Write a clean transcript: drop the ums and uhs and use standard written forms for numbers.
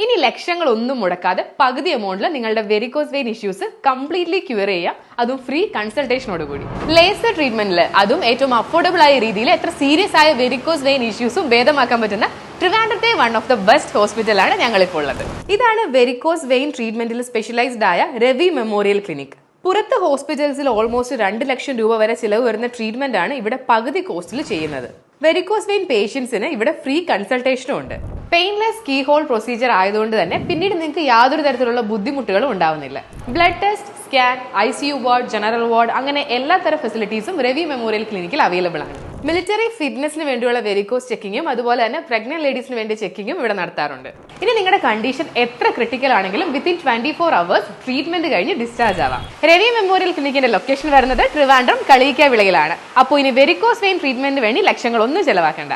ഇനി ലക്ഷങ്ങളൊന്നും മുടക്കാതെ പകുതി എമൗണ്ടിൽ നിങ്ങളുടെ varicose vein issues completely cure ചെയ്യാം, അതും ഫ്രീ കൺസൾട്ടേഷനോട് കൂടി. ലേസർ ട്രീറ്റ്മെന്റിൽ അതും ഏറ്റവും അഫോർഡബിൾ ആയ രീതിയിൽ എത്ര സീരിയസ് ആയ വെരിക്കോസ് വെയിൻ ഇഷ്യൂസും ഭേദമാക്കാൻ പറ്റുന്ന ട്രിവാൻഡ്രത്തെ വൺ ഓഫ് ദ ബെസ്റ്റ് ഹോസ്പിറ്റലാണ് ഞങ്ങളിപ്പോൾ ഉള്ളത്. ഇതാണ് വെരിക്കോസ് വെയിൻ ട്രീറ്റ്മെന്റിൽ സ്പെഷ്യലൈസ്ഡ് ആയ രവി മെമ്മോറിയൽ ക്ലിനിക്. പുറത്ത് ഹോസ്പിറ്റൽസിൽ ഓൾമോസ്റ്റ് 2 ലക്ഷം രൂപ വരെ ചിലവ് വരുന്ന ട്രീറ്റ്മെന്റ് ആണ് ഇവിടെ പകുതി കോസ്റ്റിൽ ചെയ്യുന്നത്. വെരിക്കോസ് വെയിൻ പേഷ്യൻസിന് ഇവിടെ ഫ്രീ കൺസൾട്ടേഷനും ഉണ്ട്. പെയിൻലെസ് കീ ഹോൾ പ്രൊസീജിയർ ആയതുകൊണ്ട് തന്നെ പിന്നീട് നിങ്ങൾക്ക് യാതൊരു തരത്തിലുള്ള ബുദ്ധിമുട്ടുകളും ഉണ്ടാവുന്നില്ല. Blood test, scan, ICU ward, general ward അങ്ങനെ എല്ലാ തരം ഫെസിലിറ്റീസും രവി മെമ്മോറിയൽ ക്ലിനിക്കിൽ അവൈലബിൾ ആണ്. മിലിറ്ററി ഫിറ്റ്നസിന് വേണ്ടിയുള്ള വെരിക്കോസ് ചെക്കിങ്ങും അതുപോലെ തന്നെ പ്രഗ്നന്റ് ലേഡീസിന് വേണ്ടി ചെക്കിങ്ങും ഇവിടെ നടത്താറുണ്ട്. ഇനി നിങ്ങളുടെ കണ്ടീഷൻ എത്ര ക്രിട്ടിക്കൽ ആണെങ്കിലും വിത്തിൻ 24 hours ട്രീറ്റ്മെന്റ് കഴിഞ്ഞ് ഡിസ്ചാർജ് ആവാം. രവി മെമ്മോറിയൽ ക്ലിനിക്കിന്റെ ലൊക്കേഷൻ വരുന്നത് ട്രിവാൻഡ്രം കളിയിക്കാവിളയിലാണ്. അപ്പോൾ ഇനി വെരിക്കോസ് വെയിൻ ട്രീറ്റ്മെന്റിന് വേണ്ടി ലക്ഷങ്ങളൊന്നും ചെലവാക്കണ്ട.